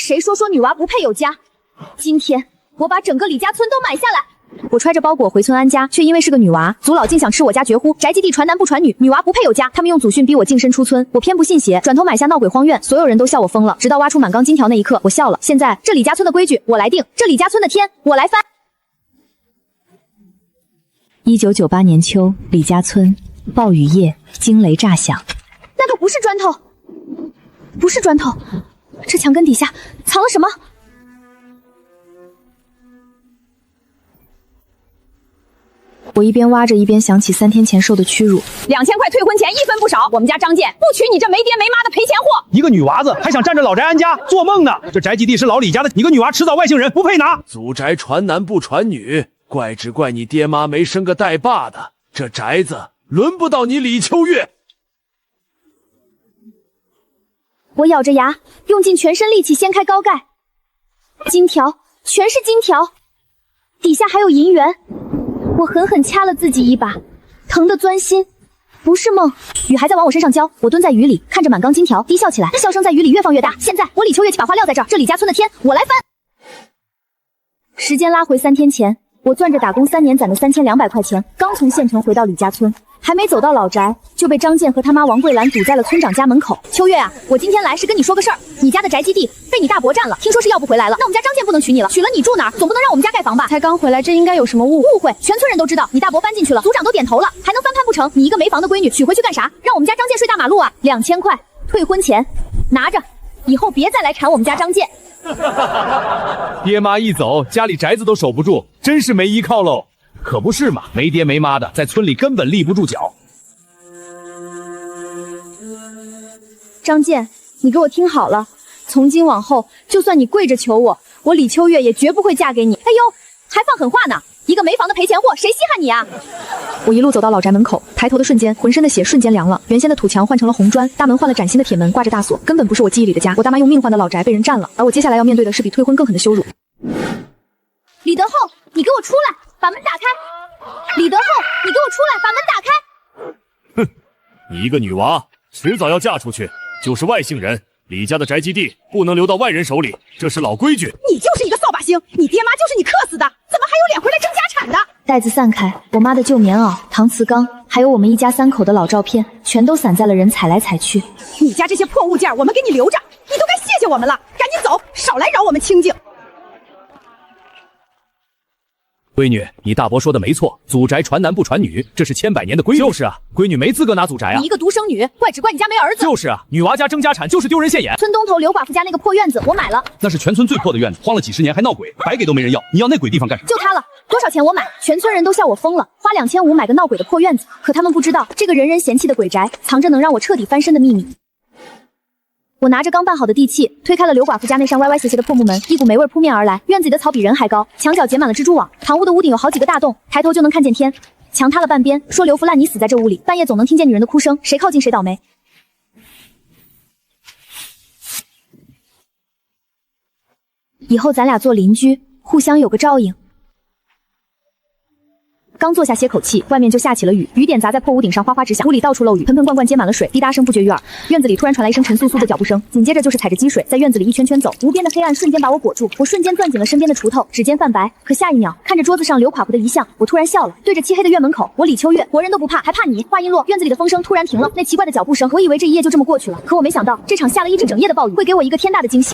谁说女娃不配有家？今天我把整个李家村都买下来。我揣着包裹回村安家，却因为是个女娃，族老竟想吃我家绝户。宅基地传男不传女，女娃不配有家。他们用祖训逼我净身出村，我偏不信邪，转头买下闹鬼荒院。所有人都笑我疯了，直到挖出满缸金条那一刻，我笑了。现在这李家村的规矩我来定，这李家村的天我来翻。1998年秋，李家村暴雨夜，惊雷炸响。那可不是砖头，不是砖头，这墙根底下藏了什么？我一边挖着，一边想起3天前受的屈辱。2000块退婚钱1分不少，我们家张健不娶你这没爹没妈的赔钱货。一个女娃子还想占着老宅安家，做梦呢！这宅基地是老李家的，你个女娃迟早外姓人，不配拿。祖宅传男不传女，怪只怪你爹妈没生个带爸的，这宅子轮不到你李秋月。我咬着牙，用尽全身力气掀开高盖，金条，全是金条，底下还有银元。我狠狠掐了自己一把，疼得钻心。不是梦，雨还在往我身上浇。我蹲在雨里，看着满缸金条，低笑起来，笑声在雨里越放越大。现在我李秋月把话撂在这儿，这李家村的天我来翻。时间拉回3天前，我攥着打工3年攒的3200块钱，刚从县城回到李家村，还没走到老宅，就被张健和他妈王桂兰堵在了村长家门口。秋月啊，我今天来是跟你说个事儿，你家的宅基地被你大伯占了，听说是要不回来了。那我们家张健不能娶你了，娶了你住哪儿？总不能让我们家盖房吧？才刚回来，这应该有什么误会？全村人都知道你大伯搬进去了，族长都点头了，还能翻盘不成？你一个没房的闺女娶回去干啥？让我们家张健睡大马路啊？2000块退婚钱，拿着，以后别再来缠我们家张健。爹妈一走，家里宅子都守不住，真是没依靠喽。可不是嘛，没爹没妈的，在村里根本立不住脚。张健，你给我听好了，从今往后，就算你跪着求我，我李秋月也绝不会嫁给你。哎呦，还放狠话呢！一个没房的赔钱货，谁稀罕你啊？我一路走到老宅门口，抬头的瞬间，浑身的血瞬间凉了。原先的土墙换成了红砖，大门换了崭新的铁门，挂着大锁，根本不是我记忆里的家。我大妈用命换的老宅被人占了，而我接下来要面对的是比退婚更狠的羞辱。李德厚，你给我出来，把门打开！李德厚，你给我出来，把门打开！哼，你一个女娃，迟早要嫁出去，就是外姓人。李家的宅基地不能留到外人手里，这是老规矩。你就是一个扫把星，你爹妈就是你克死的，怎么还有脸回来争家产的？袋子散开，我妈的旧棉袄、搪瓷缸，还有我们一家3口的老照片，全都散在了人踩来踩去。你家这些破物件，我们给你留着，你都该谢谢我们了。赶紧走，少来扰我们清静。闺女，你大伯说的没错，祖宅传男不传女，这是千百年的规矩。就是啊，闺女没资格拿祖宅啊。你一个独生女，只怪你家没儿子。就是啊，女娃家争家产就是丢人现眼。村东头刘寡妇家那个破院子我买了，那是全村最破的院子，荒了几十年还闹鬼，白给都没人要，你要那鬼地方干什么？就它了，多少钱我买？全村人都笑我疯了，花2500买个闹鬼的破院子。可他们不知道，这个人人嫌弃的鬼宅，藏着能让我彻底翻身的秘密。我拿着刚拌好的地契，推开了刘寡妇家那扇歪歪斜斜的破木门，一股霉味扑面而来。院子里的草比人还高，墙角结满了蜘蛛网，堂屋的屋顶有好几个大洞，抬头就能看见天。墙塌了半边，说刘福烂泥死在这屋里，半夜总能听见女人的哭声，谁靠近谁倒霉。以后咱俩做邻居，互相有个照应。刚坐下歇口气，外面就下起了雨，雨点砸在破屋顶上，哗哗直响，屋里到处漏雨，盆盆罐罐接满了水，滴答声不绝于耳。院子里突然传来一声沉簌簌的脚步声，紧接着就是踩着积水在院子里一圈圈走，无边的黑暗瞬间把我裹住，我瞬间攥紧了身边的锄头，指尖泛白。可下一秒，看着桌子上刘寡妇的遗像，我突然笑了，对着漆黑的院门口，我李秋月，活人都不怕，还怕你？话音落，院子里的风声突然停了，那奇怪的脚步声，我以为这一夜就这么过去了，可我没想到，这场下了一整夜的暴雨会给我一个天大的惊喜。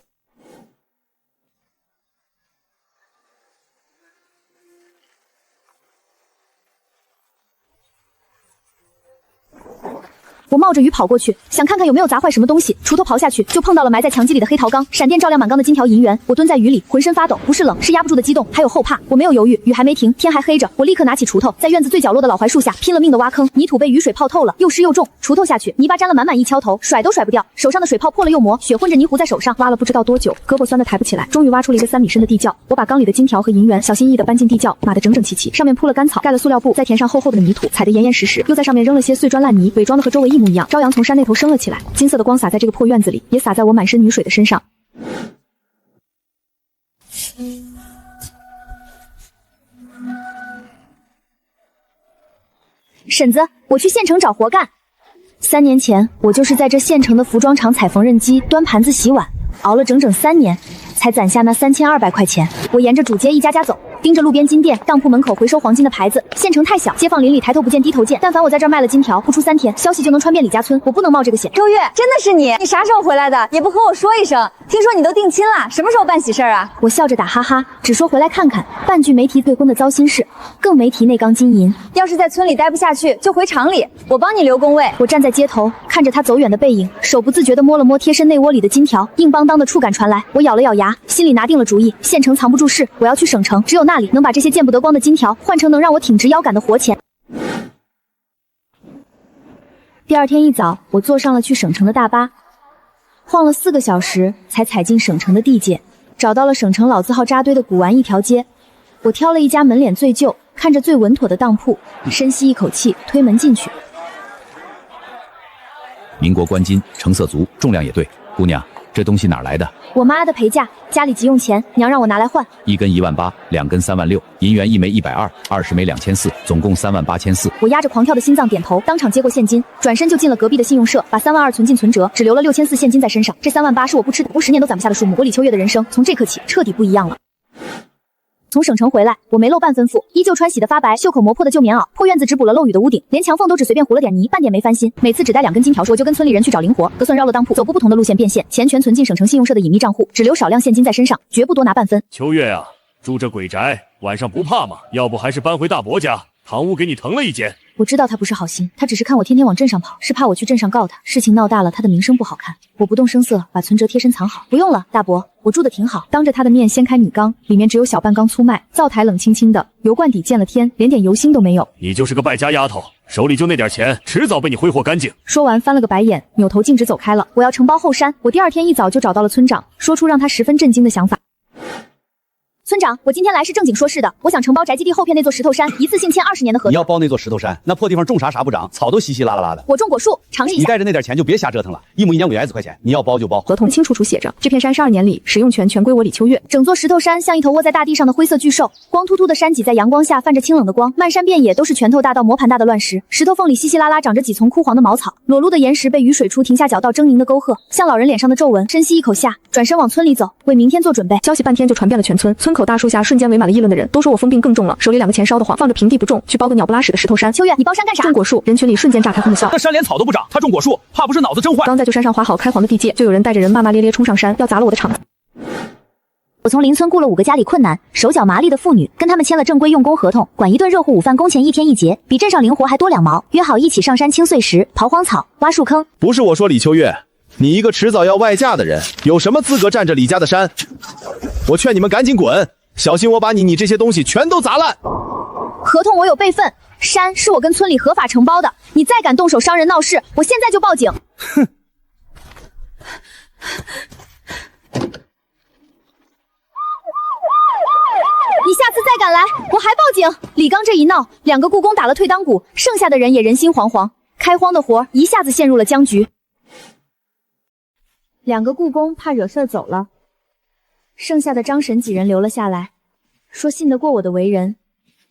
我冒着雨跑过去，想看看有没有砸坏什么东西。锄头刨下去，就碰到了埋在墙基里的黑陶缸，闪电照亮满缸的金条银元。我蹲在雨里，浑身发抖，不是冷，是压不住的激动，还有后怕。我没有犹豫，雨还没停，天还黑着，我立刻拿起锄头，在院子最角落的老槐树下拼了命的挖坑。泥土被雨水泡透了，又湿又重，锄头下去，泥巴沾了满满一锹头，甩都甩不掉。手上的水泡破了又磨，血混着泥糊在手上，挖了不知道多久，胳膊酸得抬不起来。终于挖出了一个3米深的地窖，我把缸里的金条和银元小心翼翼地搬进地窖，码得整整齐齐，上面铺了干草，盖了塑料布，再填上厚厚的泥土，踩得严严实实，又在上面扔了些碎砖烂泥，伪装的和周围一模一样。朝阳从山那头升了起来，金色的光洒在这个破院子里，也洒在我满身雨水的身上。婶子，我去县城找活干。3年前，我就是在这县城的服装厂踩缝纫机、端盘子、洗碗，熬了整整3年。才攒下那3200块钱。我沿着主街一家家走，盯着路边金店、当铺门口回收黄金的牌子。县城太小，街坊邻里抬头不见低头见。但凡我在这儿卖了金条，不出3天，消息就能传遍李家村。我不能冒这个险。周月，真的是你？你啥时候回来的？也不和我说一声。听说你都定亲了，什么时候办喜事啊？我笑着打哈哈，只说回来看看，半句没提退婚的糟心事，更没提那缸金银。要是在村里待不下去，就回厂里，我帮你留工位。我站在街头，看着他走远的背影，手不自觉地摸了摸贴身内窝里的金条，硬邦当的触感传来。我咬了咬牙，心里拿定了主意，县城藏不住事，我要去省城，只有那里能把这些见不得光的金条换成能让我挺直腰杆的活钱。第二天一早，我坐上了去省城的大巴，晃了4个小时才踩进省城的地界，找到了省城老字号扎堆的古玩一条街。我挑了一家门脸最旧、看着最稳妥的当铺，深吸一口气，推门进去。民国官金，成色足，重量也对。姑娘，这东西哪来的？我妈的陪嫁，家里急用钱，娘让我拿来换。1根18000，2根36000，银元1枚120，20枚2400，总共38400。我压着狂跳的心脏点头，当场接过现金，转身就进了隔壁的信用社，把32000存进存折，只留了6400现金在身上。这38000是我不吃的，50年都攒不下的数目。我李秋月的人生从这刻起彻底不一样了。从省城回来，我没漏半分富，依旧穿洗的发白、袖口磨破的旧棉袄，破院子只补了漏雨的屋顶，连墙缝都只随便糊了点泥，半点没翻新。每次只带2根金条，我就跟村里人去找零活，隔村绕了当铺，走不同的路线变现，钱全存进省城信用社的隐秘账户，只留少量现金在身上，绝不多拿半分。秋月啊，住这鬼宅，晚上不怕吗？要不还是搬回大伯家，堂屋给你腾了一间。我知道他不是好心，他只是看我天天往镇上跑，是怕我去镇上告他，事情闹大了，他的名声不好看。我不动声色把存折贴身藏好。不用了，大伯，我住的挺好。当着他的面掀开米缸，里面只有小半缸粗麦，灶台冷清清的，油罐底见了天，连点油星都没有。你就是个败家丫头，手里就那点钱，迟早被你挥霍干净。说完翻了个白眼，扭头径直走开了。我要承包后山。我第二天一早就找到了村长，说出让他十分震惊的想法。村长，我今天来是正经说事的，我想承包宅基地后片那座石头山，一次性签20年的合同。你要包那座石头山，那破地方种啥不长，草都稀稀拉拉的。我种果树，尝试一下。你带着那点钱就别瞎折腾了，1亩1年500块钱，你要包就包。合同清楚写着，这片山12年里使用权全归我李秋月。整座石头山像一头窝在大地上的灰色巨兽，光秃秃的山脊在阳光下泛着清冷的光，漫山遍野都是拳头大到磨盘大的乱石，石头缝里稀稀拉拉长着几丛枯黄的茅草，裸露的岩石被雨水处停下角道狰狞的沟壑，像老人脸上的皱纹。深吸一口下，转身往村里走，为明天做准备。消息半天就传遍了全村，村口大树下瞬间围满了议论的人，都说我疯病更重了，手里2个钱烧得慌，放着平地不种，去包个鸟不拉屎的石头山。秋月，你包山干啥？种果树。人群里瞬间炸开欢笑。那山连草都不长，他种果树，怕不是脑子真坏？刚在旧山上划好开荒的地界，就有人带着人骂骂咧咧冲上山，要砸了我的场子。我从邻村雇了5个家里困难、手脚麻利的妇女，跟他们签了正规用工合同，管一顿热乎午饭工钱1天1节，比镇上零活还多2毛。约好一起上山清碎石、刨荒草、挖树坑。不是我说李秋月，你一个迟早要外嫁的人，有什么资格占着李家的山？我劝你们赶紧滚，小心我把你这些东西全都砸烂。合同我有备份，山是我跟村里合法承包的，你再敢动手伤人闹事，我现在就报警。哼！你下次再敢来，我还报警。李刚这一闹，2个雇工打了退当鼓，剩下的人也人心惶惶，开荒的活一下子陷入了僵局。2个雇工怕惹事走了，剩下的张婶几人留了下来，说信得过我的为人，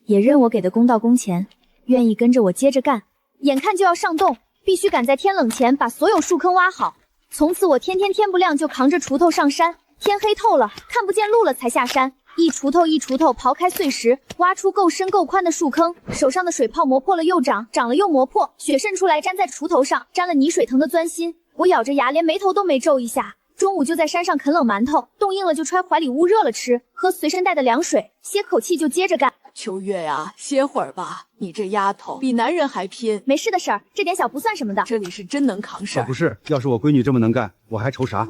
也认我给的公道工钱，愿意跟着我接着干。眼看就要上洞，必须赶在天冷前把所有树坑挖好。从此我天不亮就扛着锄头上山，天黑透了，看不见路了才下山。一锄头一锄头刨开碎石，挖出够深够宽的树坑，手上的水泡磨破了又长，长了又磨破，血渗出来粘在锄头上，沾了泥水疼得钻心。我咬着牙，连眉头都没皱一下。中午就在山上啃冷馒头，冻硬了就揣怀里捂热了吃，喝随身带的凉水，歇口气就接着干。秋月呀，歇会儿吧，你这丫头比男人还拼。没事的婶儿，这点小不算什么的。这里是真能扛事儿。不是，要是我闺女这么能干，我还愁啥？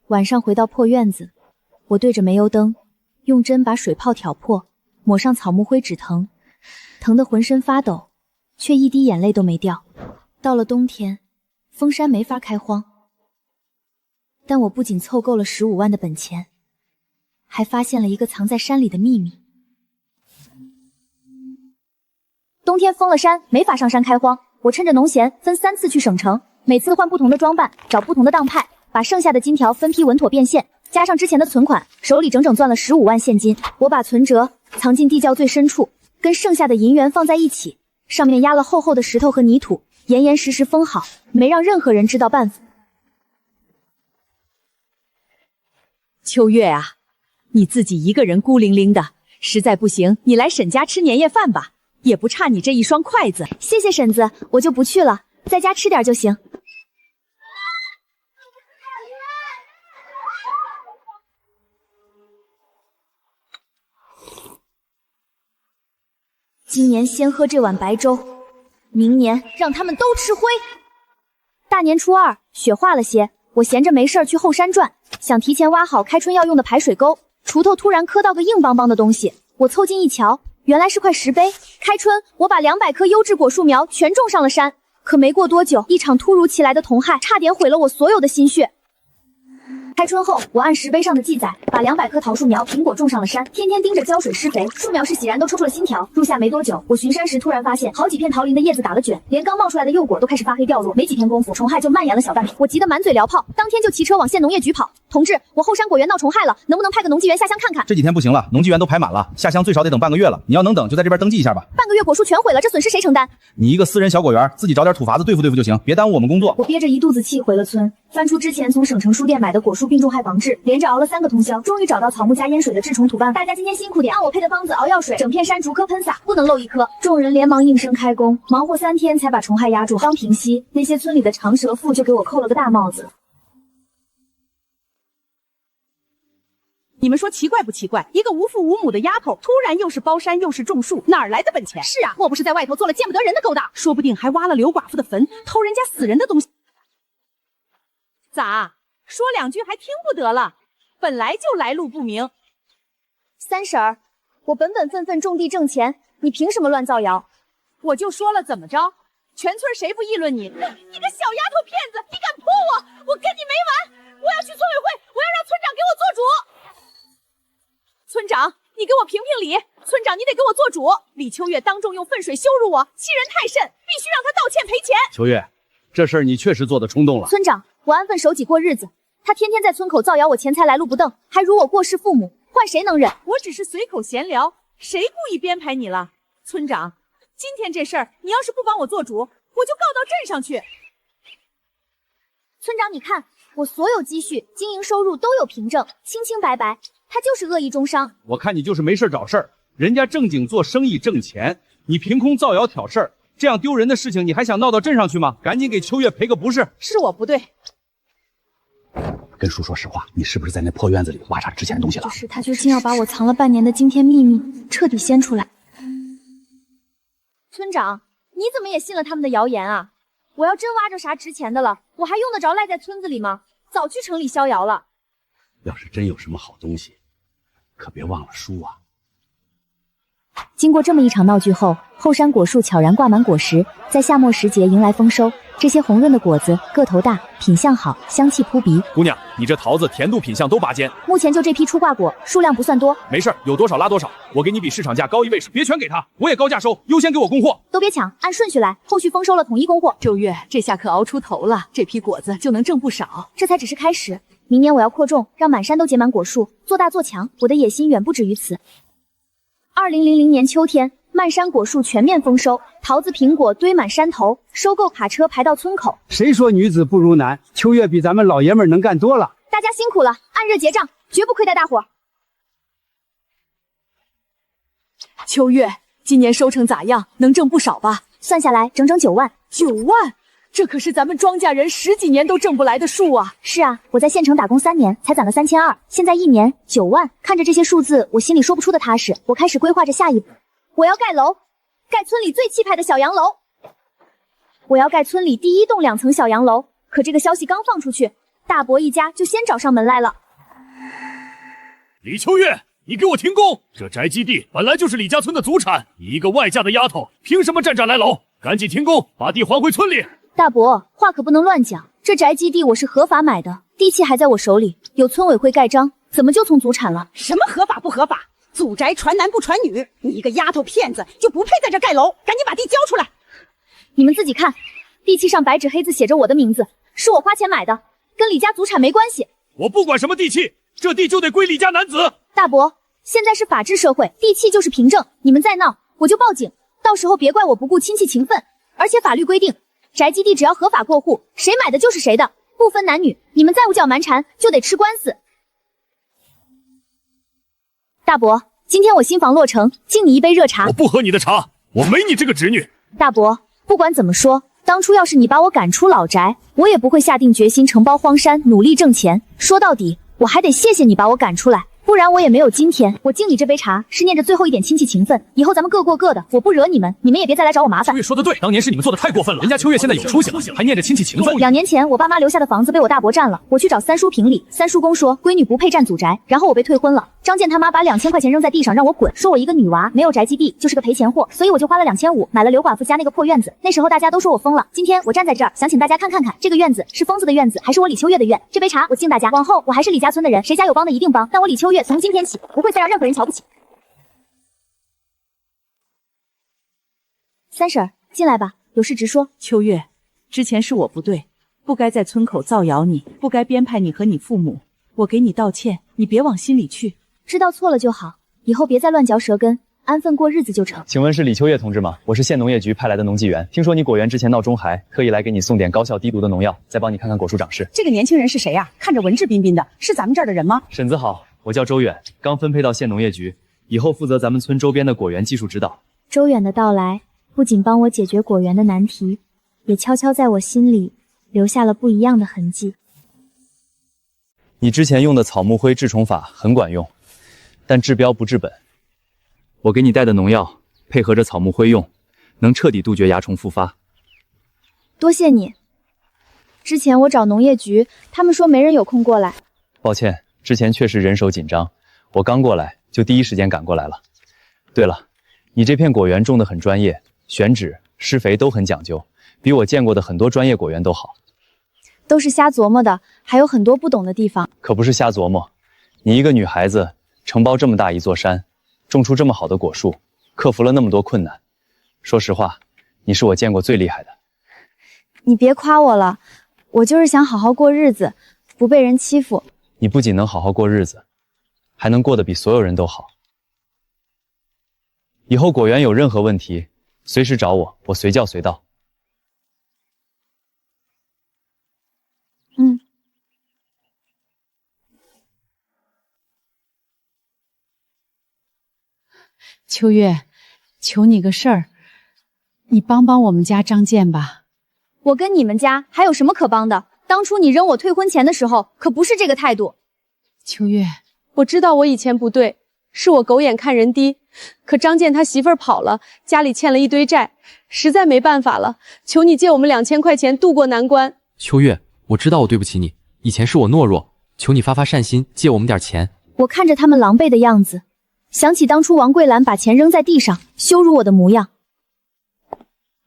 晚上回到破院子，我对着煤油灯，用针把水泡挑破，抹上草木灰止疼，疼得浑身发抖，却一滴眼泪都没掉。到了冬天，封山没法开荒，但我不仅凑够了15万的本钱，还发现了一个藏在山里的秘密。冬天封了山，没法上山开荒，我趁着农闲分3次去省城，每次换不同的装扮，找不同的当派，把剩下的金条分批稳妥变现，加上之前的存款，手里整整攥了15万现金。我把存折藏进地窖最深处，跟剩下的银元放在一起，上面压了厚厚的石头和泥土，严严实实封好，没让任何人知道半分。秋月啊，你自己一个人孤零零的，实在不行，你来沈家吃年夜饭吧，也不差你这一双筷子。谢谢婶子，我就不去了，在家吃点就行。今年先喝这碗白粥，明年让他们都吃灰。大年初二，雪化了些，我闲着没事儿去后山转，想提前挖好开春要用的排水沟。锄头突然磕到个硬邦邦的东西，我凑近一瞧，原来是块石碑。开春，我把200棵优质果树苗全种上了山，可没过多久，一场突如其来的虫害差点毁了我所有的心血。开春后，我按石碑上的记载，把200棵桃树苗、苹果种上了山，天天盯着浇水施肥，树苗是喜然都抽出了新条。入夏没多久，我巡山时突然发现，好几片桃林的叶子打了卷，连刚冒出来的幼果都开始发黑掉落。没几天功夫，虫害就蔓延了小半里，我急得满嘴燎泡，当天就骑车往县农业局跑。同志，我后山果园闹虫害了，能不能派个农技员下乡看看？这几天不行了，农技员都排满了，下乡最少得等半个月了。你要能等，就在这边登记一下吧。半个月果树全毁了，这损失谁承担？你一个私人小果园，自己找点土法子对付对付就行，别耽误我们工作。我憋着一肚子气回了村，翻出之前从省城书店买的果树病虫害防治，连着熬了3个通宵，终于找到草木加烟水的制虫土办法。大家今天辛苦点，按我配的方子熬药水，整片山逐颗喷洒，不能漏一颗。众人连忙应声开工，忙活3天才把虫害压住。刚平息，那些村里的长舌妇就给我扣了个大帽子。你们说奇怪不奇怪？一个无父无母的丫头，突然又是包山又是种树，哪儿来的本钱？是啊，莫不是在外头做了见不得人的勾当？说不定还挖了刘寡妇的坟，偷人家死人的东西。咋说2句还听不得了？本来就来路不明。三婶儿，我本本分分种地挣钱，你凭什么乱造谣？我就说了怎么着？全村谁不议论你？你个小丫头片子，你敢泼我，我跟你没完！我要去村委会，我要让村长给我做主。村长，你给我评评理！村长，你得给我做主！李秋月当众用粪水羞辱我，欺人太甚，必须让他道歉赔钱。秋月，这事儿你确实做得冲动了。村长，我安分守己过日子，他天天在村口造谣我钱财来路不正，还辱我过世父母，换谁能忍？我只是随口闲聊，谁故意编排你了？村长，今天这事儿你要是不帮我做主，我就告到镇上去。村长，你看我所有积蓄、经营收入都有凭证，清清白白。他就是恶意中伤。我看你就是没事找事儿，人家正经做生意挣钱，你凭空造谣挑事儿，这样丢人的事情你还想闹到镇上去吗？赶紧给秋月赔个不是。是我不对。跟叔说实话，你是不是在那破院子里挖啥值钱的东西了？就是他决心要把我藏了半年的惊天秘密彻底掀出来。村长，你怎么也信了他们的谣言啊？我要真挖着啥值钱的了，我还用得着赖在村子里吗？早去城里逍遥了。要是真有什么好东西，可别忘了书啊！经过这么一场闹剧后，后山果树悄然挂满果实，在夏末时节迎来丰收。这些红润的果子个头大，品相好，香气扑鼻。姑娘，你这桃子甜度品相都拔尖。目前就这批出挂果，数量不算多。没事，有多少拉多少，我给你比市场价高1位数，别全给他，我也高价收，优先给我供货。都别抢，按顺序来，后续丰收了统一供货。周月，这下可熬出头了，这批果子就能挣不少。这才只是开始。明年我要扩种，让满山都结满果树，做大做强。我的野心远不止于此。2000年秋天，漫山果树全面丰收，桃子、苹果堆满山头，收购卡车排到村口。谁说女子不如男？秋月比咱们老爷们能干多了。大家辛苦了，按热结账，绝不亏待大伙。秋月，今年收成咋样？能挣不少吧？算下来整整9万。9万？这可是咱们庄稼人10几年都挣不来的数啊！是啊，我在县城打工3年，才攒了3200，现在1年9万。看着这些数字，我心里说不出的踏实。我开始规划着下一步，我要盖楼，盖村里最气派的小洋楼。我要盖村里第1栋2层小洋楼。可这个消息刚放出去，大伯一家就先找上门来了。李秋月，你给我停工！这宅基地本来就是李家村的祖产，你一个外嫁的丫头，凭什么站来楼？赶紧停工，把地还回村里！大伯，话可不能乱讲。这宅基地我是合法买的，地契还在我手里，有村委会盖章，怎么就从祖产了？什么合法不合法？祖宅传男不传女，你一个丫头片子就不配在这盖楼，赶紧把地交出来！你们自己看，地契上白纸黑字写着我的名字，是我花钱买的，跟李家祖产没关系。我不管什么地契，这地就得归李家男子。大伯，现在是法治社会，地契就是凭证，你们再闹，我就报警，到时候别怪我不顾亲戚情分。而且法律规定，宅基地只要合法过户，谁买的就是谁的，不分男女。你们再无叫蛮缠，就得吃官司。大伯，今天我新房落成，敬你一杯热茶。我不喝你的茶，我没你这个侄女。大伯，不管怎么说，当初要是你把我赶出老宅，我也不会下定决心承包荒山，努力挣钱。说到底，我还得谢谢你把我赶出来。不然我也没有今天。我敬你这杯茶，是念着最后一点亲戚情分。以后咱们各过各的，我不惹你们，你们也别再来找我麻烦。秋月说的对，当年是你们做的太过分了。人家秋月现在有出息了，还念着亲戚情分。2年前，我爸妈留下的房子被我大伯占了，我去找三叔评理，三叔公说闺女不配占祖宅，然后我被退婚了。张健他妈把2000块钱扔在地上让我滚，说我一个女娃没有宅基地就是个赔钱货，所以我就花了2500买了刘寡妇家那个破院子。那时候大家都说我疯了，今天我站在这儿，想请大家看看这个院子是疯子的院子，还是我李秋月的院。这杯茶我敬大家，往后我还是李家村的人，谁家有帮的一定帮，但我李秋月从今天起不会再让任何人瞧不起。三婶儿，进来吧，有事直说。秋月，之前是我不对，不该在村口造谣你，不该编排你和你父母，我给你道歉，你别往心里去。知道错了就好，以后别再乱嚼舌根，安分过日子就成。请问是李秋月同志吗？我是县农业局派来的农技员，听说你果园之前闹中骸，特意来给你送点高效低毒的农药，再帮你看看果树长势。这个年轻人是谁呀？看着文质彬彬的，是咱们这儿的人吗？婶子好，我叫周远，刚分配到县农业局，以后负责咱们村周边的果园技术指导。周远的到来，不仅帮我解决果园的难题，也悄悄在我心里留下了不一样的痕迹。你之前用的草木灰治虫法很管用，但治标不治本。我给你带的农药配合着草木灰用，能彻底杜绝蚜虫复发。多谢你。之前我找农业局，他们说没人有空过来。抱歉，之前确实人手紧张，我刚过来就第一时间赶过来了。对了，你这片果园种得很专业，选址、施肥都很讲究，比我见过的很多专业果园都好。都是瞎琢磨的，还有很多不懂的地方。可不是瞎琢磨，你一个女孩子承包这么大一座山，种出这么好的果树，克服了那么多困难。说实话，你是我见过最厉害的。你别夸我了，我就是想好好过日子，不被人欺负。你不仅能好好过日子，还能过得比所有人都好。以后果园有任何问题，随时找我，我随叫随到。秋月，求你个事儿，你帮帮我们家张健吧。我跟你们家还有什么可帮的？当初你扔我退婚钱的时候，可不是这个态度。秋月，我知道我以前不对，是我狗眼看人低。可张健他媳妇儿跑了，家里欠了一堆债，实在没办法了，求你借我们2000块钱渡过难关。秋月，我知道我对不起你，以前是我懦弱，求你发发善心，借我们点钱。我看着他们狼狈的样子，想起当初王桂兰把钱扔在地上，羞辱我的模样。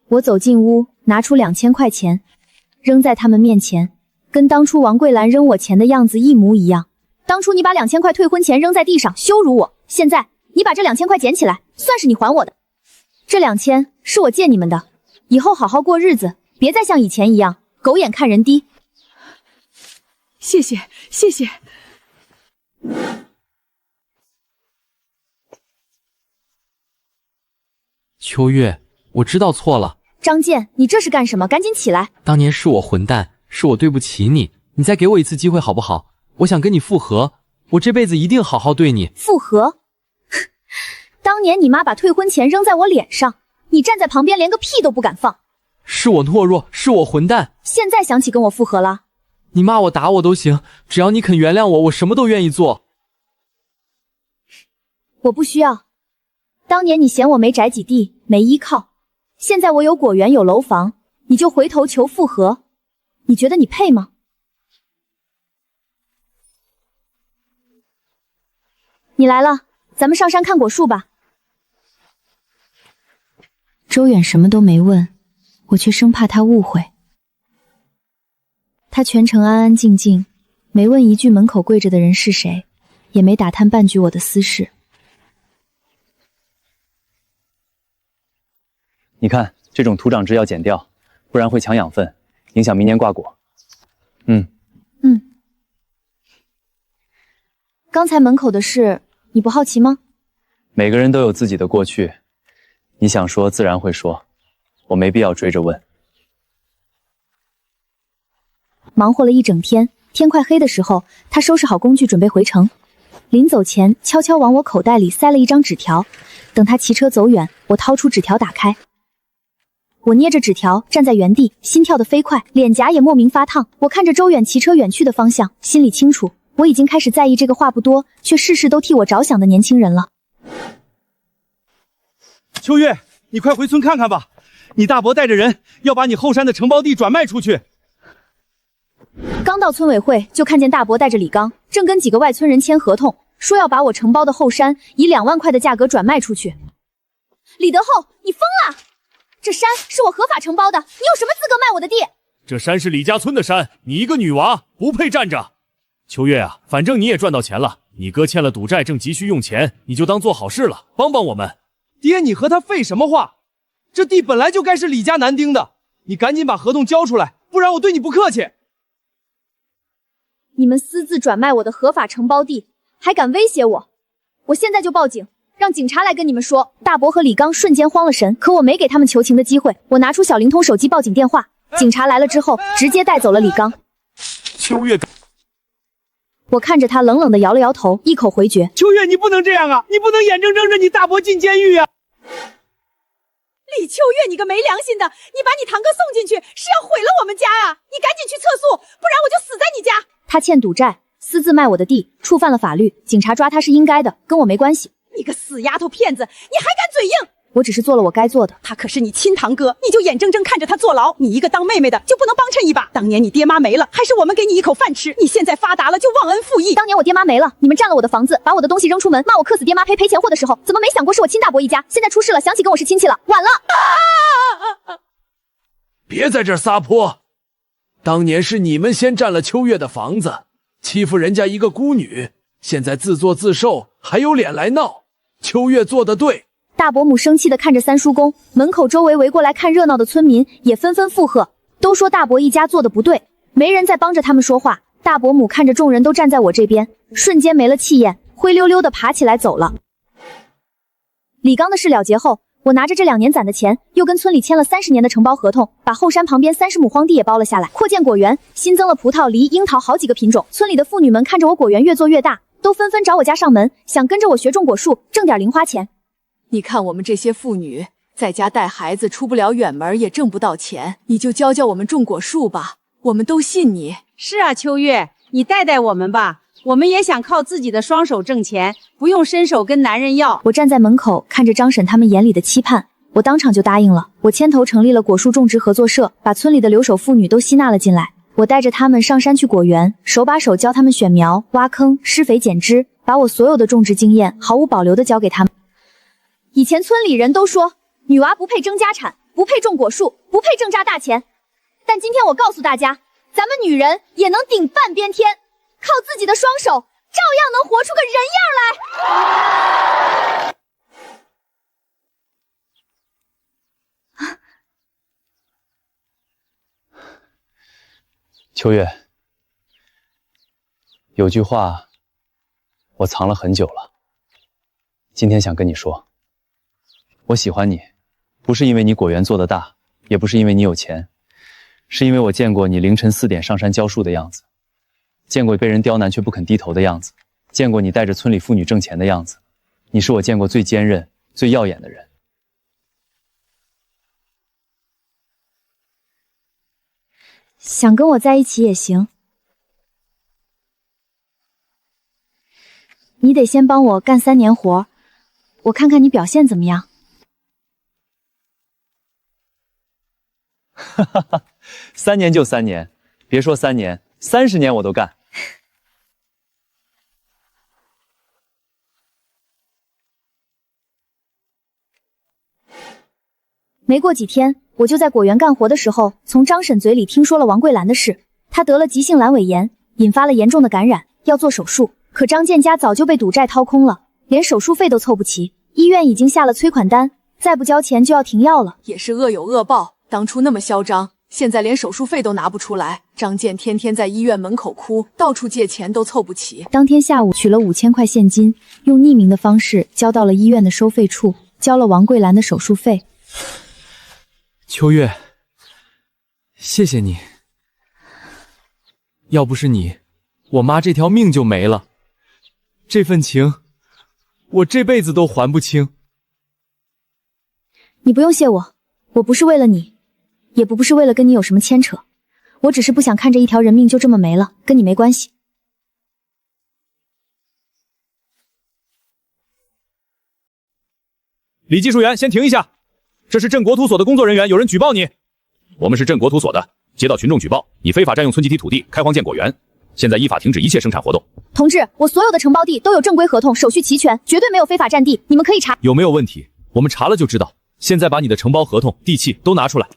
我走进屋，拿出2000块钱，扔在他们面前，跟当初王桂兰扔我钱的样子一模一样。当初你把2000块退婚钱扔在地上，羞辱我，现在你把这2000块捡起来，算是你还我的。这2000是我借你们的，以后好好过日子，别再像以前一样狗眼看人低。谢谢，谢谢。秋月，我知道错了。张健，你这是干什么？赶紧起来！当年是我混蛋，是我对不起你，你再给我一次机会好不好？我想跟你复合，我这辈子一定好好对你。复合？当年你妈把退婚钱扔在我脸上，你站在旁边连个屁都不敢放。是我懦弱，是我混蛋。现在想起跟我复合了？你骂我打我都行，只要你肯原谅我，我什么都愿意做。我不需要。当年你嫌我没宅几地，没依靠，现在我有果园有楼房，你就回头求复合，你觉得你配吗？你来了，咱们上山看果树吧。周远什么都没问，我却生怕他误会。他全程安安静静，没问一句门口跪着的人是谁，也没打探半句我的私事。你看，这种土长枝要剪掉，不然会抢养分，影响明年挂果。刚才门口的事，你不好奇吗？每个人都有自己的过去，你想说自然会说，我没必要追着问。忙活了一整天，天快黑的时候，他收拾好工具准备回城。临走前悄悄往我口袋里塞了一张纸条。等他骑车走远，我掏出纸条打开。我捏着纸条站在原地，心跳得飞快，脸颊也莫名发烫。我看着周远骑车远去的方向，心里清楚，我已经开始在意这个话不多却事事都替我着想的年轻人了。秋月，你快回村看看吧，你大伯带着人要把你后山的承包地转卖出去。刚到村委会，就看见大伯带着李刚正跟几个外村人签合同，说要把我承包的后山以2万块的价格转卖出去。李德厚，你疯了！这山是我合法承包的，你有什么资格卖我的地？这山是李家村的山，你一个女娃不配站着。秋月啊，反正你也赚到钱了，你哥欠了赌债，正急需用钱，你就当做好事了，帮帮我们。爹，你和他废什么话？这地本来就该是李家男丁的，你赶紧把合同交出来，不然我对你不客气。你们私自转卖我的合法承包地，还敢威胁我？我现在就报警，让警察来跟你们说。大伯和李刚瞬间慌了神，可我没给他们求情的机会，我拿出小灵通手机报警电话。警察来了之后，直接带走了李刚。秋月，我看着他冷冷地摇了摇头，一口回绝：秋月，你不能这样啊，你不能眼睁睁着你大伯进监狱啊！李秋月，你个没良心的，你把你堂哥送进去是要毁了我们家啊！你赶紧去测速，不然我就死在你家！他欠赌债，私自卖我的地，触犯了法律，警察抓他是应该的，跟我没关系。你个死丫头片子，你还敢嘴硬！我只是做了我该做的。他可是你亲堂哥，你就眼睁睁看着他坐牢，你一个当妹妹的就不能帮衬一把？当年你爹妈没了，还是我们给你一口饭吃，你现在发达了就忘恩负义。当年我爹妈没了，你们占了我的房子，把我的东西扔出门，骂我克死爹妈赔钱货的时候，怎么没想过是我亲大伯一家？现在出事了，想起跟我是亲戚了，晚了。别在这儿撒泼，当年是你们先占了秋月的房子，欺负人家一个孤女，现在自作自受，还有脸来闹。秋月做得对。大伯母生气地看着三叔公，门口周围围过来看热闹的村民也纷纷附和，都说大伯一家做的不对，没人再帮着他们说话。大伯母看着众人都站在我这边，瞬间没了气焰，灰溜溜地爬起来走了。李刚的事了结后，我拿着这2年攒的钱，又跟村里签了30年的承包合同，把后山旁边30亩荒地也包了下来，扩建果园，新增了葡萄、梨、樱桃好几个品种。村里的妇女们看着我果园越做越大，都纷纷找我家上门，想跟着我学种果树，挣点零花钱。你看我们这些妇女，在家带孩子出不了远门，也挣不到钱，你就教教我们种果树吧，我们都信你。是啊，秋月，你带带我们吧，我们也想靠自己的双手挣钱，不用伸手跟男人要。我站在门口看着张婶他们眼里的期盼，我当场就答应了。我牵头成立了果树种植合作社，把村里的留守妇女都吸纳了进来。我带着他们上山去果园，手把手教他们选苗、挖坑、施肥、剪枝，把我所有的种植经验毫无保留地教给他们。以前村里人都说女娃不配争家产，不配种果树，不配挣扎大钱，但今天我告诉大家，咱们女人也能顶半边天，靠自己的双手照样能活出个人样来。秋月，有句话我藏了很久了，今天想跟你说。我喜欢你，不是因为你果园做得大，也不是因为你有钱，是因为我见过你凌晨4点上山浇树的样子，见过被人刁难却不肯低头的样子，见过你带着村里妇女挣钱的样子。你是我见过最坚韧、最耀眼的人。想跟我在一起也行，你得先帮我干3年活，我看看你表现怎么样。哈哈哈，3年就3年，别说3年，30年我都干。没过几天，我就在果园干活的时候，从张婶嘴里听说了王桂兰的事。她得了急性阑尾炎，引发了严重的感染，要做手术。可张建家早就被赌债掏空了，连手术费都凑不齐，医院已经下了催款单，再不交钱就要停药了。也是恶有恶报，当初那么嚣张，现在连手术费都拿不出来。张建天天在医院门口哭，到处借钱都凑不齐。当天下午取了5000块现金，用匿名的方式交到了医院的收费处，交了王桂兰的手术费。秋月，谢谢你，要不是你，我妈这条命就没了。这份情，我这辈子都还不清。你不用谢我，我不是为了你，也不是为了跟你有什么牵扯，我只是不想看着一条人命就这么没了，跟你没关系。李技术员，先停一下，这是镇国土所的工作人员，有人举报你。我们是镇国土所的，接到群众举报，你非法占用村集体土地，开荒建果园，现在依法停止一切生产活动。同志，我所有的承包地都有正规合同，手续齐全，绝对没有非法占地，你们可以查。有没有问题？我们查了就知道。现在把你的承包合同、地契都拿出来。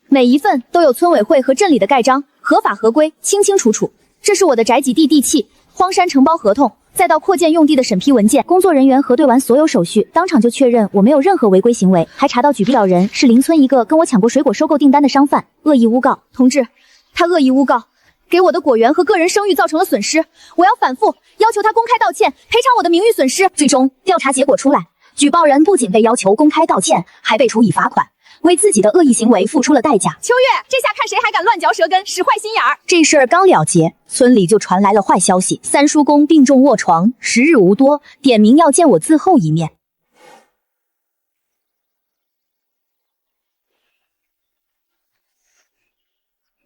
每一份都有村委会和镇里的盖章，合法合规，清清楚楚。这是我的宅基地地契、荒山承包合同，再到扩建用地的审批文件。工作人员核对完所有手续，当场就确认我没有任何违规行为，还查到举报人是邻村一个跟我抢过水果收购订单的商贩，恶意诬告。同志，他恶意诬告，给我的果园和个人声誉造成了损失，我要反复要求他公开道歉，赔偿我的名誉损失。最终调查结果出来，举报人不仅被要求公开道歉，还被处以罚款，为自己的恶意行为付出了代价。秋月，这下看谁还敢乱嚼舌根，使坏心眼儿！这事儿刚了结，村里就传来了坏消息，三叔公病重卧床，时日无多，点名要见我最后一面。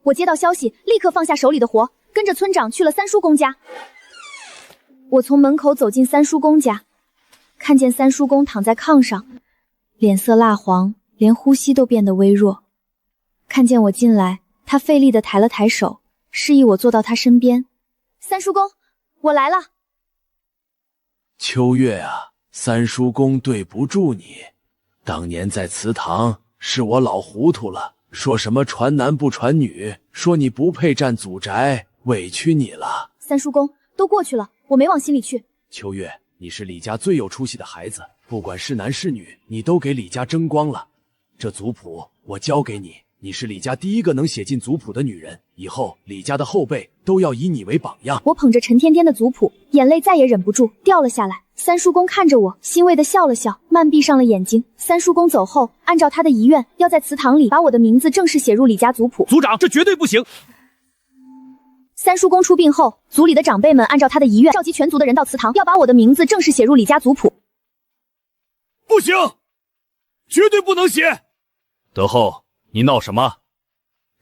我接到消息，立刻放下手里的活，跟着村长去了三叔公家。我从门口走进三叔公家，看见三叔公躺在炕上，脸色蜡黄，连呼吸都变得微弱。看见我进来，他费力地抬了抬手，示意我坐到他身边。三叔公，我来了。秋月啊，三叔公对不住你，当年在祠堂是我老糊涂了，说什么传男不传女，说你不配占祖宅，委屈你了。三叔公，都过去了，我没往心里去。秋月，你是李家最有出息的孩子，不管是男是女，你都给李家争光了。这族谱我交给你，你是李家第一个能写进族谱的女人，以后李家的后辈都要以你为榜样。我捧着沉甸甸的族谱，眼泪再也忍不住掉了下来。三叔公看着我，欣慰地笑了笑，慢闭上了眼睛。三叔公走后，按照他的遗愿，要在祠堂里把我的名字正式写入李家族谱。族长，这绝对不行！三叔公出殡后，族里的长辈们按照他的遗愿，召集全族的人到祠堂，要把我的名字正式写入李家族谱。不行，绝对不能写！德厚，你闹什么？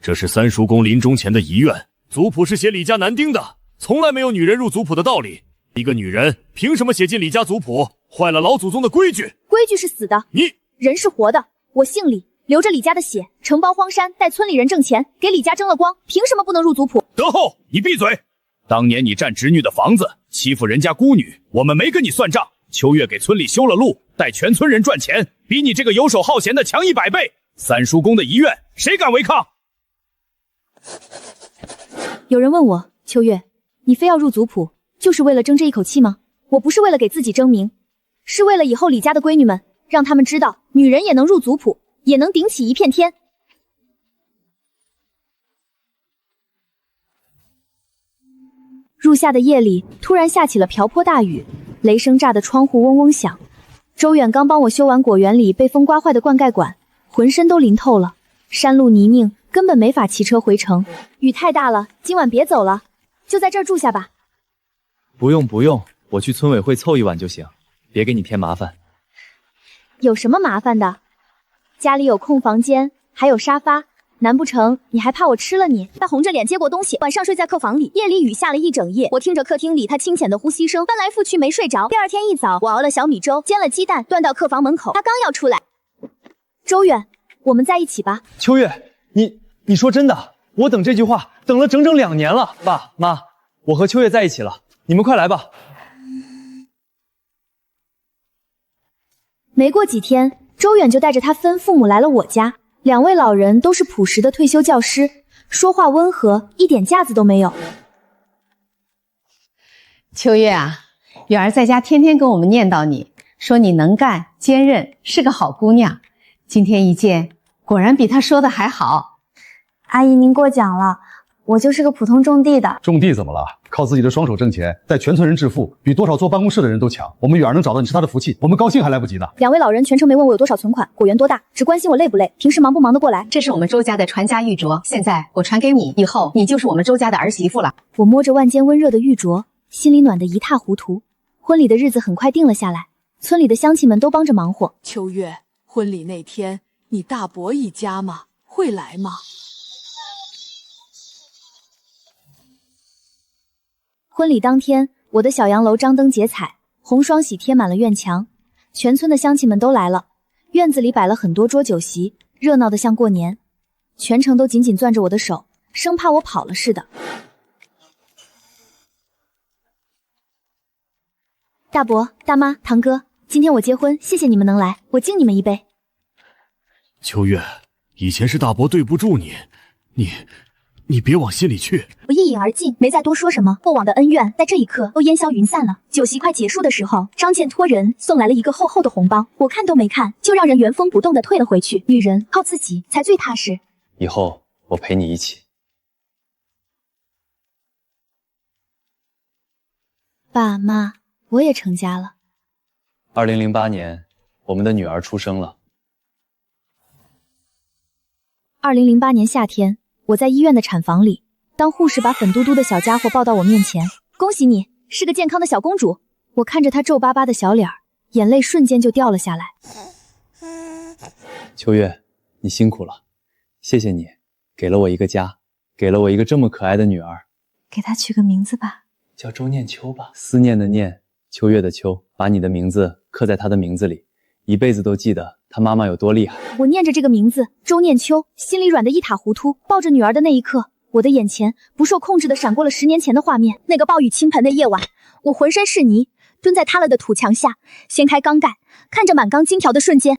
这是三叔公临终前的遗愿，族谱是写李家男丁的，从来没有女人入族谱的道理。一个女人凭什么写进李家族谱？坏了老祖宗的规矩。规矩是死的，人是活的。我姓李，流着李家的血，承包荒山，带村里人挣钱，给李家争了光，凭什么不能入族谱？德厚，你闭嘴！当年你占侄女的房子，欺负人家孤女，我们没跟你算账。秋月给村里修了路，带全村人赚钱，比你这个游手好闲的强100倍。三叔公的遗愿，谁敢违抗？有人问我，秋月，你非要入族谱，就是为了争这一口气吗？我不是为了给自己争名，是为了以后李家的闺女们，让他们知道，女人也能入族谱，也能顶起一片天。入夏的夜里，突然下起了瓢泼大雨，雷声炸得窗户嗡嗡响。周远刚帮我修完果园里被风刮坏的灌溉管，浑身都淋透了，山路泥泞，根本没法骑车回城。雨太大了，今晚别走了，就在这儿住下吧。不用，我去村委会凑一晚就行，别给你添麻烦。有什么麻烦的？家里有空房间，还有沙发，难不成你还怕我吃了你？他红着脸接过东西，晚上睡在客房里。夜里雨下了一整夜，我听着客厅里他清浅的呼吸声，翻来覆去没睡着。第二天一早，我熬了小米粥，煎了鸡蛋，端到客房门口。他刚要出来，周远，我们在一起吧。秋月，你说真的？我等这句话等了整整2年了。爸妈，我和秋月在一起了，你们快来吧。没过几天，周远就带着他分父母来了我家。2位老人都是朴实的退休教师，说话温和，一点架子都没有。秋月啊，远儿在家天天跟我们念叨你，说你能干、坚韧，是个好姑娘。今天一见，果然比她说的还好。阿姨，您过奖了，我就是个普通种地的。种地怎么了？靠自己的双手挣钱，带全村人致富，比多少坐办公室的人都强。我们远儿能找到你是他的福气，我们高兴还来不及呢。2位老人全程没问我有多少存款，果园多大，只关心我累不累，平时忙不忙得过来。这是我们周家的传家玉镯，现在我传给你，以后你就是我们周家的儿媳妇了。我摸着腕间温热的玉镯，心里暖得一塌糊涂。婚礼的日子很快定了下来，村里的乡亲们都帮着忙活。秋月，婚礼那天你大伯一家吗？会来吗？婚礼当天，我的小洋楼张灯结彩，红双喜贴满了院墙，全村的乡亲们都来了。院子里摆了很多桌酒席，热闹得像过年。全程都紧紧攥着我的手，生怕我跑了似的。大伯、大妈、堂哥，今天我结婚，谢谢你们能来，我敬你们一杯。秋月，以前是大伯对不住你，你别往心里去。我一饮而尽，没再多说什么。过往的恩怨在这一刻都烟消云散了。酒席快结束的时候，张健托人送来了一个厚厚的红包，我看都没看，就让人原封不动的退了回去。女人靠自己才最踏实。以后我陪你一起。爸妈，我也成家了。2008年，我们的女儿出生了。2008年夏天，我在医院的产房里，当护士把粉嘟嘟的小家伙抱到我面前，恭喜你是个健康的小公主。我看着她皱巴巴的小脸儿，眼泪瞬间就掉了下来。秋月，你辛苦了，谢谢你给了我一个家，给了我一个这么可爱的女儿。给她取个名字吧，叫周念秋吧。思念的念，秋月的秋，把你的名字刻在她的名字里，一辈子都记得她妈妈有多厉害。我念着这个名字周念秋，心里软得一塌糊涂。抱着女儿的那一刻，我的眼前不受控制地闪过了10年前的画面。那个暴雨倾盆的夜晚，我浑身是泥，蹲在塌了的土墙下，掀开缸盖，看着满缸金条的瞬间。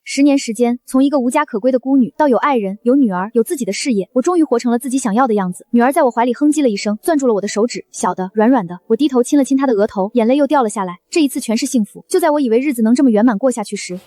10年时间，从一个无家可归的孤女到有爱人、有女儿、有自己的事业，我终于活成了自己想要的样子。女儿在我怀里哼唧了一声，攥住了我的手指，小的软软的。我低头亲了亲她的额头，眼泪又掉了下来。这一次全是幸福。就在我以为日子能这么圆满过下去时，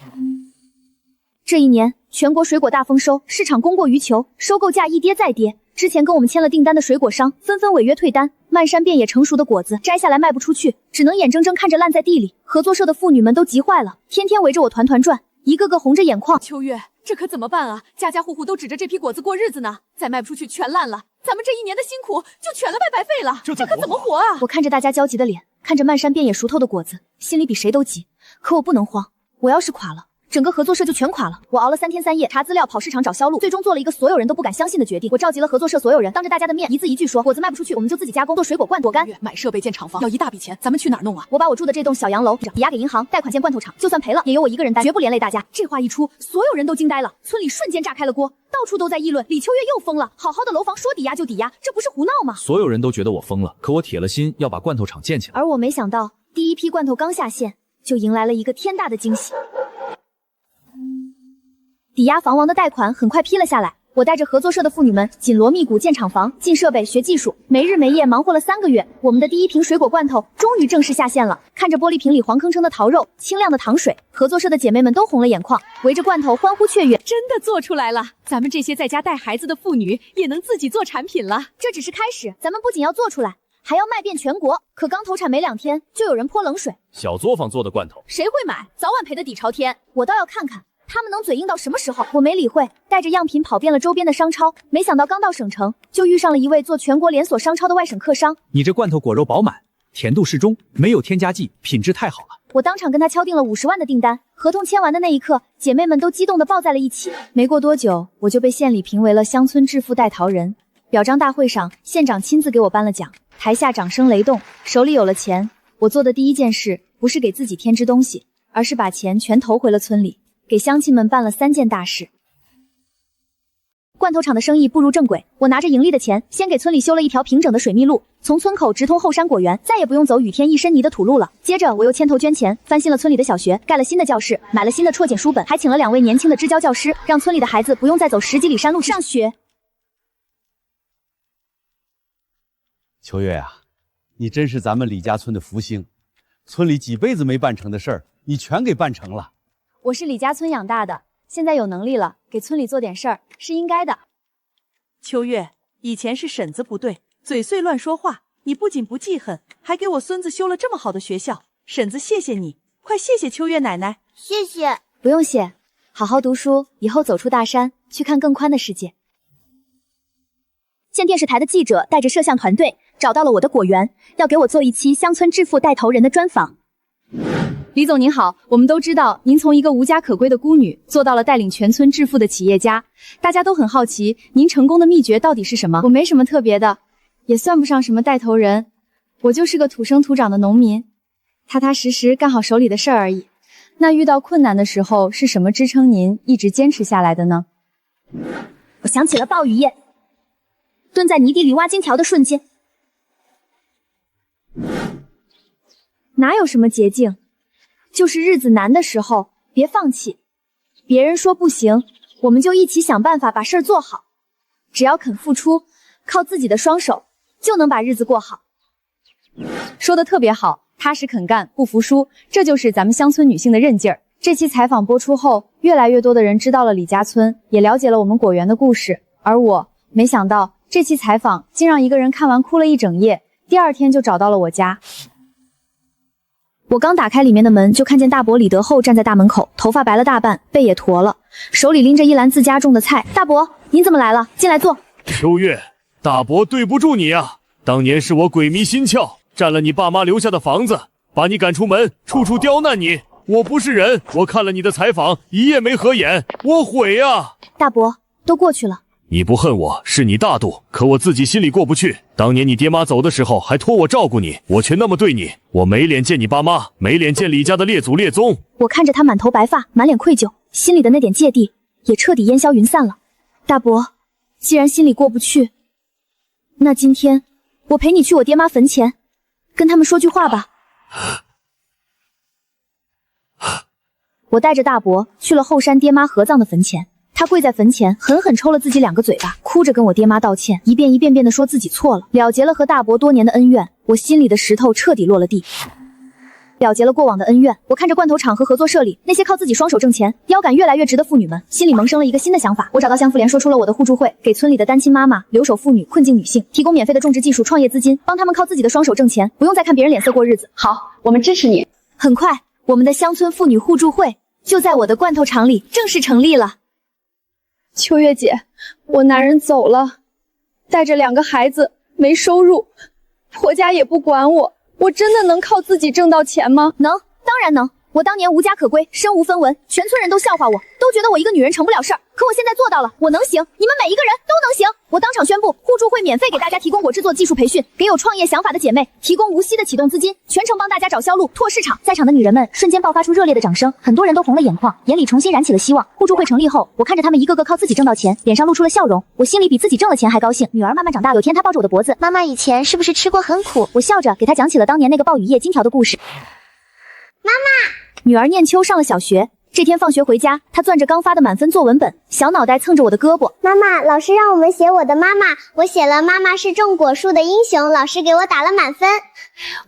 这一年全国水果大丰收，市场供过于求，收购价一跌再跌。之前跟我们签了订单的水果商纷纷违约退单，漫山遍野成熟的果子摘下来卖不出去，只能眼睁睁看着烂在地里。合作社的妇女们都急坏了，天天围着我团团转，一个个红着眼眶。秋月，这可怎么办啊？家家户户都指着这批果子过日子呢，再卖不出去全烂了，咱们这一年的辛苦就全了白费了，这可怎么活啊？我看着大家焦急的脸，看着漫山遍野熟透的果子，心里比谁都急。可我不能慌，我要是垮了，整个合作社就全垮了。我熬了3天3夜，查资料，跑市场找销路，最终做了一个所有人都不敢相信的决定。我召集了合作社所有人，当着大家的面，一字一句说，果子卖不出去，我们就自己加工做水果罐头干。买设备建厂房要一大笔钱，咱们去哪儿弄啊？我把我住的这栋小洋楼抵押给银行，贷款建罐头厂，就算赔了也由我一个人担，绝不连累大家。这话一出，所有人都惊呆了，村里瞬间炸开了锅，到处都在议论李秋月又疯了，好好的楼房说抵押就抵押，这不是胡闹吗？所有人都觉得我疯了，可我铁了心要把罐头厂建起来。而我没想到，第一批罐头刚下线，就迎来了一个天大的惊喜。抵押房王的贷款很快批了下来，我带着合作社的妇女们紧锣密鼓建厂房、进设备、学技术，没日没夜忙活了3个月，我们的第一瓶水果罐头终于正式下线了。看着玻璃瓶里黄铿铿的桃肉、清亮的糖水，合作社的姐妹们都红了眼眶，围着罐头欢呼雀跃。真的做出来了，咱们这些在家带孩子的妇女也能自己做产品了。这只是开始，咱们不仅要做出来，还要卖遍全国。可刚投产没2天，就有人泼冷水。小作坊做的罐头，谁会买？早晚赔得底朝天。我倒要看看他们能嘴硬到什么时候。我没理会，带着样品跑遍了周边的商超，没想到刚到省城，就遇上了一位做全国连锁商超的外省客商。你这罐头果肉饱满，甜度适中，没有添加剂，品质太好了。我当场跟他敲定了50万的订单，合同签完的那一刻，姐妹们都激动地抱在了一起。没过多久，我就被县里评为了乡村致富带头人。表彰大会上，县长亲自给我颁了奖，台下掌声雷动。手里有了钱，我做的第一件事不是给自己添置东西，而是把钱全投回了村里，给乡亲们办了3件大事。罐头厂的生意步入正轨，我拿着盈利的钱，先给村里修了一条平整的水密路，从村口直通后山果园，再也不用走雨天一身泥的土路了。接着我又牵头捐钱，翻新了村里的小学，盖了新的教室，买了新的辍紧书本，还请了2位年轻的支教教师，让村里的孩子不用再走10几里山路上学。秋月啊，你真是咱们李家村的福星，村里几辈子没办成的事儿，你全给办成了。我是李家村养大的，现在有能力了，给村里做点事儿是应该的。秋月，以前是婶子不对，嘴碎乱说话，你不仅不记恨，还给我孙子修了这么好的学校，婶子谢谢你，快谢谢秋月奶奶。谢谢。不用谢，好好读书，以后走出大山，去看更宽的世界。县电视台的记者带着摄像团队找到了我的果园，要给我做一期乡村致富带头人的专访。李总您好，我们都知道您从一个无家可归的孤女做到了带领全村致富的企业家，大家都很好奇您成功的秘诀到底是什么？我没什么特别的，也算不上什么带头人，我就是个土生土长的农民，踏踏实实干好手里的事儿而已。那遇到困难的时候，是什么支撑您一直坚持下来的呢？我想起了鲍雨夜蹲在泥地里挖金条的瞬间。哪有什么捷径，就是日子难的时候别放弃，别人说不行，我们就一起想办法把事儿做好，只要肯付出，靠自己的双手就能把日子过好。说的特别好，踏实肯干，不服输，这就是咱们乡村女性的韧劲儿。这期采访播出后，越来越多的人知道了李家村，也了解了我们果园的故事，而我没想到这期采访竟让一个人看完哭了一整夜，第二天就找到了我家。我刚打开里面的门，就看见大伯李德厚站在大门口，头发白了大半，背也驼了，手里拎着一篮自家种的菜。大伯，您怎么来了？进来坐。秋月，大伯对不住你啊，当年是我鬼迷心窍，占了你爸妈留下的房子，把你赶出门，处处刁难你。我不是人，我看了你的采访，一夜没合眼，我悔啊。大伯，都过去了。你不恨我是你大度，可我自己心里过不去。当年你爹妈走的时候还托我照顾你，我却那么对你，我没脸见你爸妈，没脸见李家的列祖列宗。我看着他满头白发，满脸愧疚，心里的那点芥蒂也彻底烟消云散了。大伯，既然心里过不去，那今天我陪你去我爹妈坟前，跟他们说句话吧。我带着大伯去了后山爹妈合葬的坟前，他跪在坟前，狠狠抽了自己2个嘴巴，哭着跟我爹妈道歉，一遍一遍遍地说自己错了，了结了和大伯多年的恩怨。我心里的石头彻底落了地，了结了过往的恩怨。我看着罐头厂和合作社里那些靠自己双手挣钱、腰杆越来越直的妇女们，心里萌生了一个新的想法。我找到乡妇联，说出了我的互助会，给村里的单亲妈妈、留守妇女、困境女性提供免费的种植技术、创业资金，帮他们靠自己的双手挣钱，不用再看别人脸色过日子。好，我们支持你。很快，我们的乡村妇女互助会就在我的罐头厂里正式成立了。秋月姐，我男人走了，带着2个孩子，没收入，婆家也不管我，我真的能靠自己挣到钱吗？能，当然能。我当年无家可归，身无分文，全村人都笑话我，都觉得我一个女人成不了事儿。可我现在做到了，我能行，你们每一个人都能行。我当场宣布，互助会免费给大家提供果制作技术培训，给有创业想法的姐妹提供无息的启动资金，全程帮大家找销路、拓市场。在场的女人们瞬间爆发出热烈的掌声，很多人都红了眼眶，眼里重新燃起了希望。互助会成立后，我看着他们一个个靠自己挣到钱，脸上露出了笑容，我心里比自己挣了钱还高兴。女儿慢慢长大，有天她抱着我的脖子，妈妈以前是不是吃过很苦？我笑着给她讲起了当年那个鲍雨夜金条的故事。妈妈。女儿念秋上了小学，这天放学回家，她攥着刚发的满分作文本，小脑袋蹭着我的胳膊。妈妈，老师让我们写我的妈妈，我写了妈妈是种果树的英雄，老师给我打了满分。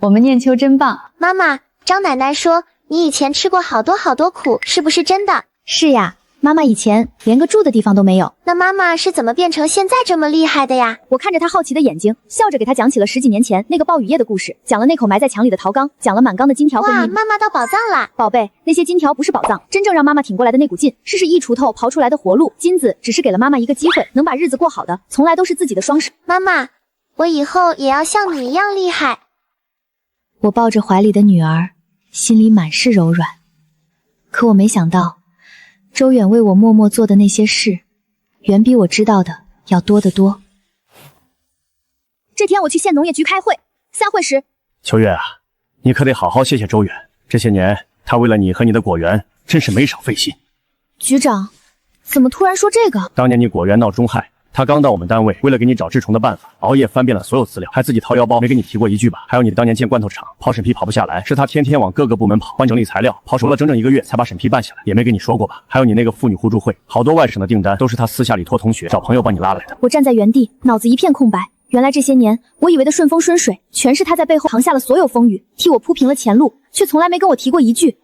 我们念秋真棒。妈妈，张奶奶说你以前吃过好多苦，是不是真的？是呀，妈妈以前连个住的地方都没有。那妈妈是怎么变成现在这么厉害的呀？我看着她好奇的眼睛，笑着给她讲起了10几年前那个鲍雨夜的故事，讲了那口埋在墙里的陶缸，讲了满缸的金条和哇，妈妈到宝藏了！宝贝，那些金条不是宝藏，真正让妈妈挺过来的那股劲，是一锄头刨出来的活路。金子只是给了妈妈一个机会，能把日子过好的，从来都是自己的双手。妈妈，我以后也要像你一样厉害。我抱着怀里的女儿，心里满是柔软。可我没想到，周远为我默默做的那些事，远比我知道的要多得多。这天我去县农业局开会，散会时，秋月啊，你可得好好谢谢周远，这些年他为了你和你的果园，真是没少费心。局长，怎么突然说这个？当年你果园闹中害，他刚到我们单位，为了给你找治虫的办法，熬夜翻遍了所有资料，还自己掏腰包，没跟你提过一句吧？还有你当年建罐头厂，跑审批跑不下来，是他天天往各个部门跑，换整理材料，跑熟了整整1个月才把审批办下来，也没跟你说过吧？还有你那个妇女互助会，好多外省的订单都是他私下里托同学找朋友帮你拉来的。我站在原地，脑子一片空白。原来这些年我以为的顺风顺水，全是他在背后扛下了所有风雨，替我铺平了前路，却从来没跟我提过一句。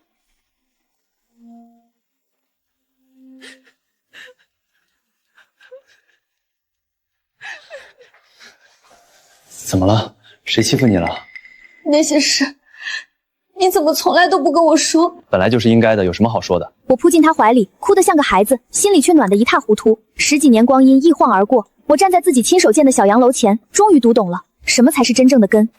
怎么了？谁欺负你了？那些事，你怎么从来都不跟我说？本来就是应该的，有什么好说的？我扑进他怀里，哭得像个孩子，心里却暖得一塌糊涂。10几年光阴一晃而过，我站在自己亲手建的小洋楼前，终于读懂了什么才是真正的根。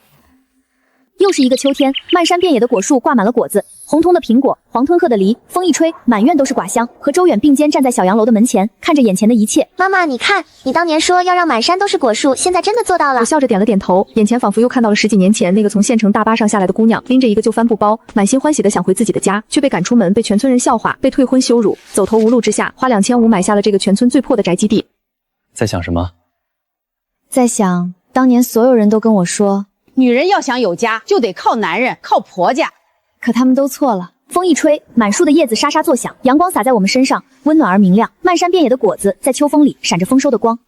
又是一个秋天，漫山遍野的果树挂满了果子，红彤的苹果，黄吞鹤的梨，风一吹，满院都是quả香。和周远并肩站在小洋楼的门前，看着眼前的一切。妈妈，你看，你当年说要让满山都是果树，现在真的做到了。我笑着点了点头，眼前仿佛又看到了10几年前那个从县城大巴上下来的姑娘，拎着一个旧帆布包，满心欢喜的想回自己的家，却被赶出门，被全村人笑话，被退婚羞辱，走投无路之下，花2500买下了这个全村最破的宅基地。在想什么？在想，当年所有人都跟我说，女人要想有家，就得靠男人，靠婆家。可他们都错了。风一吹，满树的叶子沙沙作响，阳光洒在我们身上，温暖而明亮。漫山遍野的果子在秋风里闪着丰收的光。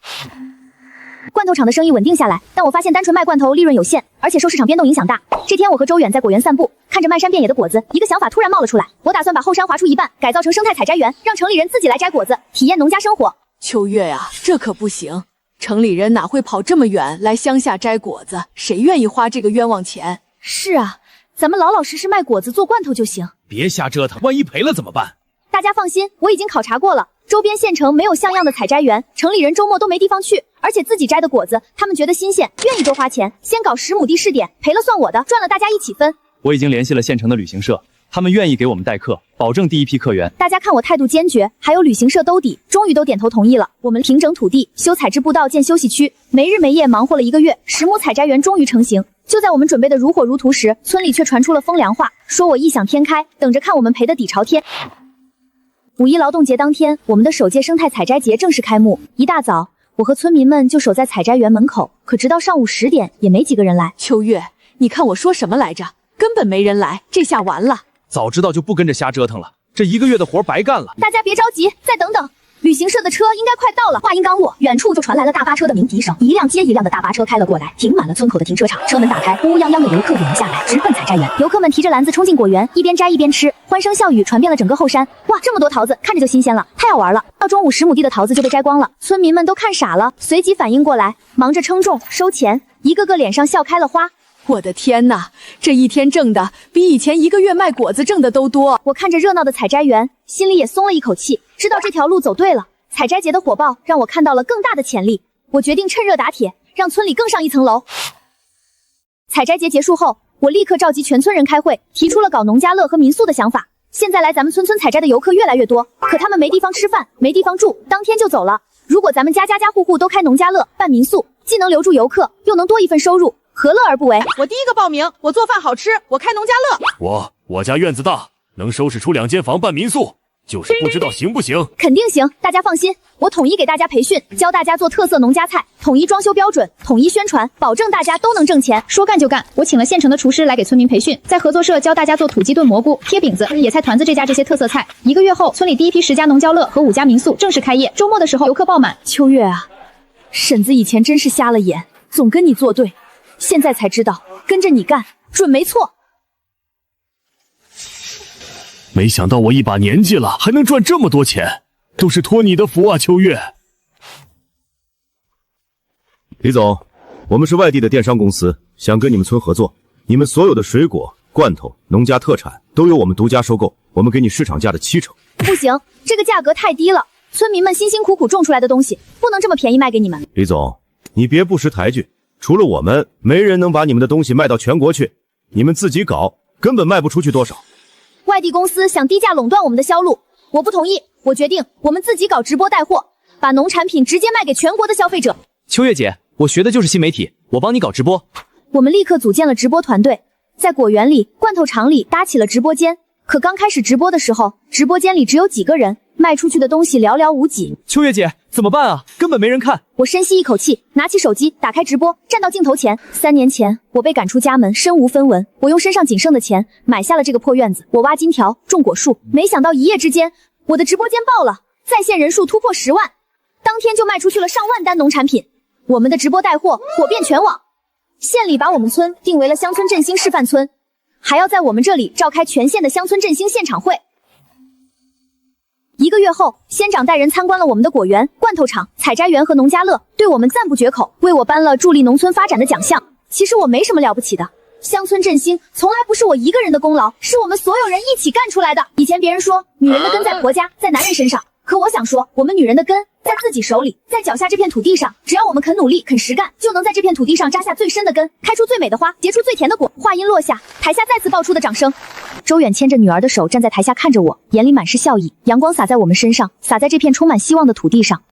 罐头厂的生意稳定下来，但我发现单纯卖罐头利润有限，而且受市场变动影响大。这天我和周远在果园散步，看着漫山遍野的果子，一个想法突然冒了出来。我打算把后山划出一半，改造成生态采摘园，让城里人自己来摘果子，体验农家生活。秋月呀，这可不行。城里人哪会跑这么远来乡下摘果子？谁愿意花这个冤枉钱？是啊，咱们老老实实卖果子做罐头就行。别瞎折腾，万一赔了怎么办？大家放心，我已经考察过了，周边县城没有像样的采摘园，城里人周末都没地方去，而且自己摘的果子，他们觉得新鲜，愿意多花钱。先搞10亩地试点，赔了算我的，赚了大家一起分。我已经联系了县城的旅行社，他们愿意给我们代课，保证第一批客源。大家看我态度坚决，还有旅行社兜底，终于都点头同意了。我们平整土地，修采制步道，建休息区，没日没夜忙活了1个月，10亩采摘园终于成型。就在我们准备的如火如荼时，村里却传出了风凉话，说我异想天开，等着看我们赔得底朝天。5·1劳动节当天，我们的首届生态采摘节正式开幕。一大早，我和村民们就守在采摘园门口，可直到上午10点，也没几个人来。秋月，你看我说什么来着？根本没人来，这下完了。早知道就不跟着瞎折腾了，这1个月的活白干了。大家别着急，再等等。旅行社的车应该快到了。话音刚落，远处就传来了大巴车的鸣笛声，一辆接一辆的大巴车开了过来，停满了村口的停车场。车门打开，乌泱泱的游客涌了下来，直奔采摘园。游客们提着篮子冲进果园，一边摘一边吃，欢声笑语传遍了整个后山。哇，这么多桃子，看着就新鲜了，太好玩了。到中午10亩地的桃子就被摘光了，村民们都看傻了，随即反应过来，忙着称重收钱，一个个脸上笑开了花。我的天哪，这一天挣的比以前1个月卖果子挣的都多。我看着热闹的采摘园，心里也松了一口气，知道这条路走对了。采摘节的火爆让我看到了更大的潜力，我决定趁热打铁，让村里更上一层楼。采摘节结束后，我立刻召集全村人开会，提出了搞农家乐和民宿的想法。现在来咱们村采摘的游客越来越多，可他们没地方吃饭，没地方住，当天就走了。如果咱们家户户都开农家乐，办民宿，既能留住游客，又能多一份收入，何乐而不为？我第一个报名，我做饭好吃，我开农家乐。我家院子大，能收拾出2间房办民宿，就是不知道行不行。肯定行，大家放心，我统一给大家培训，教大家做特色农家菜，统一装修标准，统一宣传，保证大家都能挣钱。说干就干，我请了县城的厨师来给村民培训，在合作社教大家做土鸡炖蘑菇、贴饼子、野菜团子这些特色菜。1个月后，村里第一批10家农家乐和5家民宿正式开业，周末的时候游客爆满。秋月啊，婶子以前真是瞎了眼，总跟你作对，现在才知道跟着你干准没错。没想到我一把年纪了还能赚这么多钱，都是托你的福啊，秋月。李总，我们是外地的电商公司，想跟你们村合作，你们所有的水果、罐头、农家特产都由我们独家收购，我们给你市场价的70%。不行，这个价格太低了，村民们辛辛苦苦种出来的东西，不能这么便宜卖给你们。李总，你别不识抬举，除了我们，没人能把你们的东西卖到全国去，你们自己搞，根本卖不出去多少。外地公司想低价垄断我们的销路，我不同意。我决定我们自己搞直播带货，把农产品直接卖给全国的消费者。秋月姐，我学的就是新媒体，我帮你搞直播。我们立刻组建了直播团队，在果园里、罐头厂里搭起了直播间。可刚开始直播的时候，直播间里只有几个人，卖出去的东西寥寥无几。秋月姐，怎么办啊？根本没人看。我深吸一口气，拿起手机，打开直播，站到镜头前。3年前，我被赶出家门，身无分文。我用身上仅剩的钱买下了这个破院子，我挖金条，种果树。没想到一夜之间，我的直播间爆了，在线人数突破10万，当天就卖出去了上万单农产品。我们的直播带货火遍全网，县里把我们村定为了乡村振兴示范村，还要在我们这里召开全县的乡村振兴现场会。1个月后，县长带人参观了我们的果园、罐头厂、采摘园和农家乐，对我们赞不绝口，为我颁了助力农村发展的奖项。其实我没什么了不起的，乡村振兴从来不是我一个人的功劳，是我们所有人一起干出来的。以前别人说女人的根在婆家，在男人身上，可我想说，我们女人的根在自己手里，在脚下这片土地上，只要我们肯努力、肯实干，就能在这片土地上扎下最深的根，开出最美的花，结出最甜的果。话音落下，台下再次爆出的掌声。周远牵着女儿的手站在台下看着我，眼里满是笑意，阳光洒在我们身上，洒在这片充满希望的土地上。